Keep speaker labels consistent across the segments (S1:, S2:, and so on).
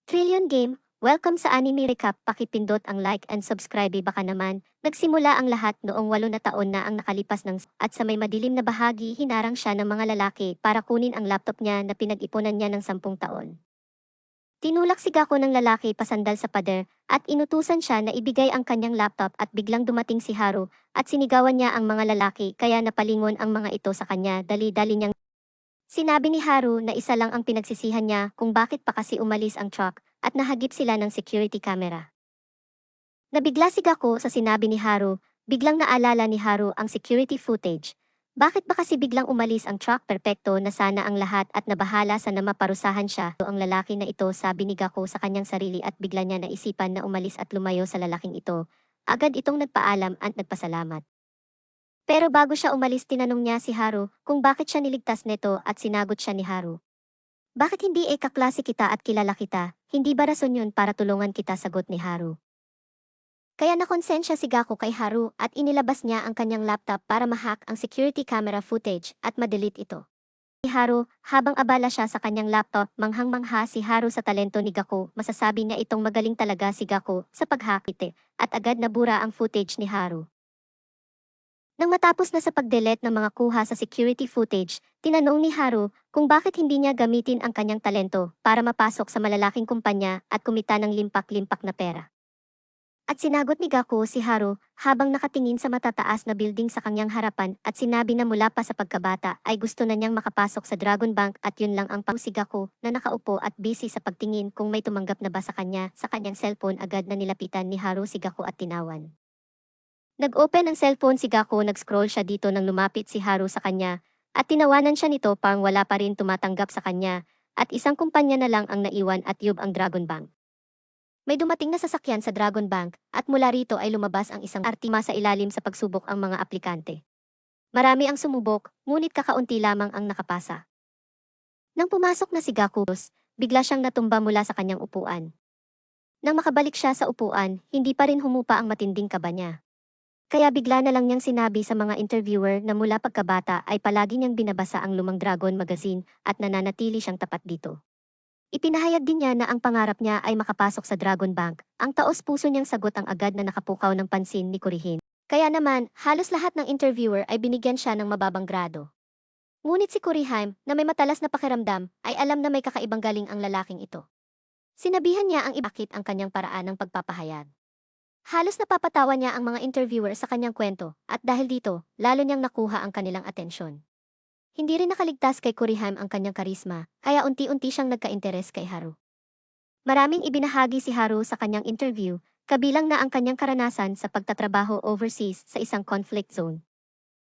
S1: Trillion Game, welcome sa Anime Recap. Pakipindot ang like and subscribe. Baka naman, nagsimula ang lahat noong 8 na taon na ang nakalipas at sa may madilim na bahagi hinarang siya ng mga lalaki para kunin ang laptop niya na pinag-ipunan niya ng 10 taon. Tinulak si Gako ng lalaki pasandal sa pader at inutusan siya na ibigay ang kanyang laptop at biglang dumating si Haru at sinigawan niya ang mga lalaki kaya napalingon ang mga ito sa kanya. Dali-dali niyang sinabi ni Haru na isa lang ang pinagsisihan niya kung bakit pa kasi umalis ang truck at nahagip sila ng security camera. Nabigla si Gako sa sinabi ni Haru, biglang naalala ni Haru ang security footage. Bakit ba kasi biglang umalis ang truck? Perpekto na sana ang lahat at nabahala sa na maparusahan siya. Ang lalaki na ito, sabi ni Gako sa kanyang sarili at bigla niya naisipan na umalis at lumayo sa lalaking ito. Agad itong nagpaalam at nagpasalamat. Pero bago siya umalis tinanong niya si Haru kung bakit siya niligtas nito at sinagot siya ni Haru. Bakit hindi kaklase kita at kilala kita? Hindi ba rason yun para tulungan kita? Sagot ni Haru. Kaya nakonsensya si Gako kay Haru at inilabas niya ang kanyang laptop para mahack ang security camera footage at madelete ito. Si Haru, habang abala siya sa kanyang laptop, manghang-mangha si Haru sa talento ni Gako. Masasabi niya itong magaling talaga si Gako sa paghack at agad nabura ang footage ni Haru. Nang matapos na sa pag-delete ng mga kuha sa security footage, tinanong ni Haru kung bakit hindi niya gamitin ang kanyang talento para mapasok sa malalaking kumpanya at kumita ng limpak-limpak na pera. At sinagot ni Gako si Haru habang nakatingin sa matataas na building sa kanyang harapan at sinabi na mula pa sa pagkabata ay gusto na niyang makapasok sa Dragon Bank at yun lang ang pang si Gako na nakaupo at busy sa pagtingin kung may tumanggap na ba sa kanyang cellphone. Agad na nilapitan ni Haru si Gako at tinawan. Nag-open ang cellphone si Gako, nag-scroll siya dito nang lumapit si Haru sa kanya at tinawanan siya nito pang wala pa rin tumatanggap sa kanya at isang kumpanya na lang ang naiwan at yub ang Dragon Bank. May dumating na sasakyan sa Dragon Bank at mula rito ay lumabas ang isang artima sa ilalim sa pagsubok ang mga aplikante. Marami ang sumubok, ngunit kakaunti lamang ang nakapasa. Nang pumasok na si Gaku, bigla siyang natumba mula sa kanyang upuan. Nang makabalik siya sa upuan, hindi pa rin humupa ang matinding kaba niya. Kaya bigla na lang niyang sinabi sa mga interviewer na mula pagkabata ay palagi niyang binabasa ang Lumang Dragon magazine at nananatili siyang tapat dito. Ipinahayag din niya na ang pangarap niya ay makapasok sa Dragon Bank. Ang taos-puso niyang sagot ang agad na nakapukaw ng pansin ni Kurihin. Kaya naman, halos lahat ng interviewer ay binigyan siya ng mababang grado. Ngunit si Kurihime, na may matalas na pakiramdam, ay alam na may kakaibang galing ang lalaking ito. Sinabihan niya ang ibakit ang kanyang paraan ng pagpapahayag. Halos napapatawa niya ang mga interviewer sa kanyang kwento, at dahil dito, lalo niyang nakuha ang kanilang atensyon. Hindi rin nakaligtas kay Kurihime ang kanyang karisma, kaya unti-unti siyang nagka-interes kay Haru. Maraming ibinahagi si Haru sa kanyang interview, kabilang na ang kanyang karanasan sa pagtatrabaho overseas sa isang conflict zone.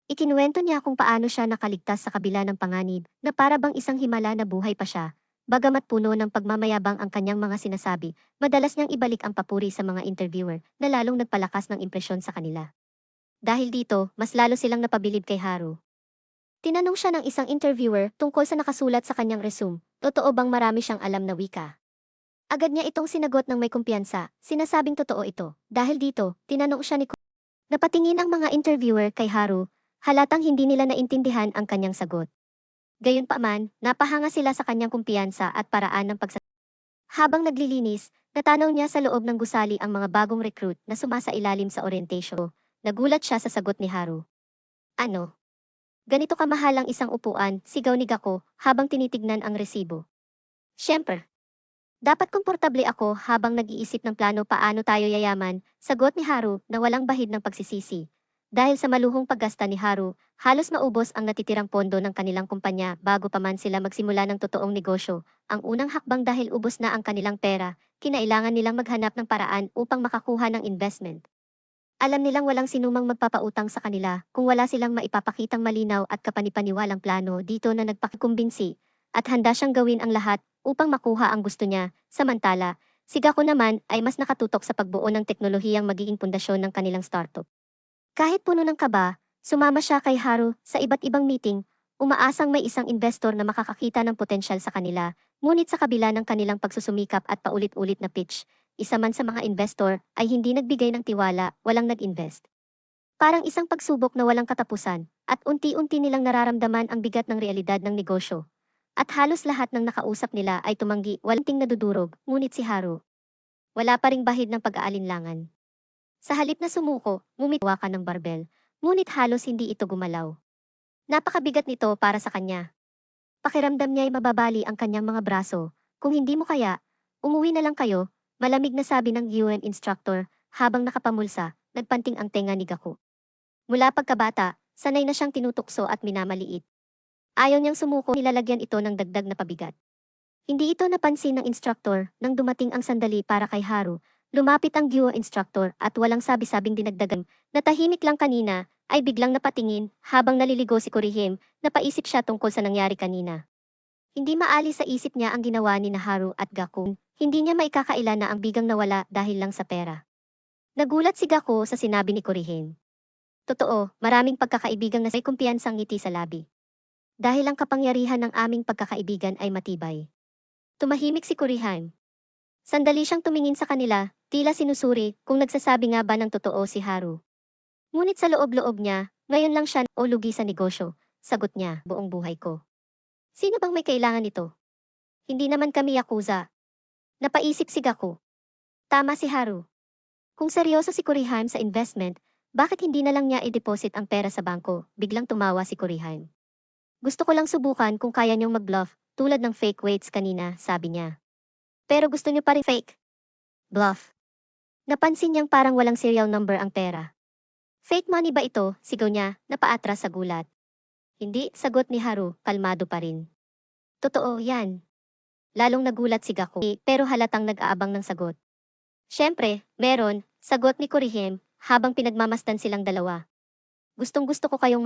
S1: Ikinuwento niya kung paano siya nakaligtas sa kabila ng panganib na para bang isang himala na buhay pa siya. Bagamat puno ng pagmamayabang ang kanyang mga sinasabi, madalas niyang ibalik ang papuri sa mga interviewer na lalong nagpalakas ng impresyon sa kanila. Dahil dito, mas lalo silang napabilib kay Haru. Tinanong siya ng isang interviewer tungkol sa nakasulat sa kanyang resume, totoo bang marami siyang alam na wika? Agad niya itong sinagot ng may kumpiyansa, sinasabing totoo ito. Dahil dito, tinanong siya ni napatingin ang mga interviewer kay Haru, halatang hindi nila naintindihan ang kanyang sagot. Gayunpaman, napahanga sila sa kanyang kumpiyansa at paraan ng pagsasagot. Habang naglilinis, natanong niya sa loob ng gusali ang mga bagong recruit na sumasailalim sa orientation. Nagulat siya sa sagot ni Haru. Ano? Ganito kamahal ang isang upuan, sigaw ni Gako habang tinitignan ang resibo. Siyempre. Dapat komportable ako habang nag-iisip ng plano paano tayo yayaman, sagot ni Haru na walang bahid ng pagsisisi. Dahil sa maluhong paggasta ni Haru, halos maubos ang natitirang pondo ng kanilang kumpanya bago pa man sila magsimula ng totoong negosyo. Ang unang hakbang dahil ubos na ang kanilang pera, kinailangan nilang maghanap ng paraan upang makakuha ng investment. Alam nilang walang sinumang magpapautang sa kanila kung wala silang maipapakitang malinaw at kapanipaniwalang plano. Dito na nagpakikumbinsi at handa siyang gawin ang lahat upang makuha ang gusto niya. Samantala, si Gako naman ay mas nakatutok sa pagbuo ng teknolohiyang magiging pundasyon ng kanilang startup. Kahit puno ng kaba, sumama siya kay Haru sa iba't ibang meeting, umaasang may isang investor na makakakita ng potensyal sa kanila, ngunit sa kabila ng kanilang pagsusumikap at paulit-ulit na pitch, isa man sa mga investor ay hindi nagbigay ng tiwala, walang nag-invest. Parang isang pagsubok na walang katapusan, at unti-unti nilang nararamdaman ang bigat ng realidad ng negosyo. At halos lahat ng nakausap nila ay tumanggi, walang ting nadudurog, ngunit si Haru, wala pa ring bahid ng pag-aalinlangan. Sa halip na sumuko, ngumitiwa ka ng barbel, ngunit halos hindi ito gumalaw. Napakabigat nito para sa kanya. Pakiramdam niya ay mababali ang kanyang mga braso. Kung hindi mo kaya, umuwi na lang kayo, malamig na sabi ng UN instructor habang nakapamulsa, nagpanting ang tenga ni Gaku. Mula pagkabata, sanay na siyang tinutukso at minamaliit. Ayaw niyang sumuko, nilalagyan ito ng dagdag na pabigat. Hindi ito napansin ng instructor nang dumating ang sandali para kay Haru. Lumapit ang Gyuo instructor at walang sabi-sabing dinagdagan. Natahimik lang kanina ay biglang napatingin habang naliligo si Kurihime. Napaisip siya tungkol sa nangyari kanina. Hindi maalis sa isip niya ang ginawa ni Haru at Gaku. Hindi niya maikakaila na ang bigang nawala dahil lang sa pera. Nagulat si Gaku sa sinabi ni Kurihime. Totoo, maraming pagkakaibigang na may kumpiyansang ngiti sa labi. Dahil ang kapangyarihan ng aming pagkakaibigan ay matibay. Tumahimik si Kurihime. Sandali siyang tumingin sa kanila, tila sinusuri kung nagsasabi nga ba ng totoo si Haru. Ngunit sa loob-loob niya, ngayon lang siya o lugi sa negosyo, sagot niya, buong buhay ko. Sino bang may kailangan nito? Hindi naman kami yakuza. Napaisip si Gaku. Tama si Haru. Kung seryoso si Kurihime sa investment, bakit hindi na lang niya i-deposit ang pera sa bangko? Biglang tumawa si Kurihime. Gusto ko lang subukan kung kaya niyong mag-bluff, tulad ng fake weights kanina, sabi niya. Pero gusto niyo pa rin fake? Bluff. Napansin niyang parang walang serial number ang pera. Fake money ba ito? Sigaw niya, napaatras sa gulat. Hindi, sagot ni Haru, kalmado pa rin. Totoo, yan. Lalong nagulat si Gaku, pero halatang nag-aabang ng sagot. Siyempre, meron, sagot ni Kurihime, habang pinagmamasdan silang dalawa. Gustong gusto ko kayong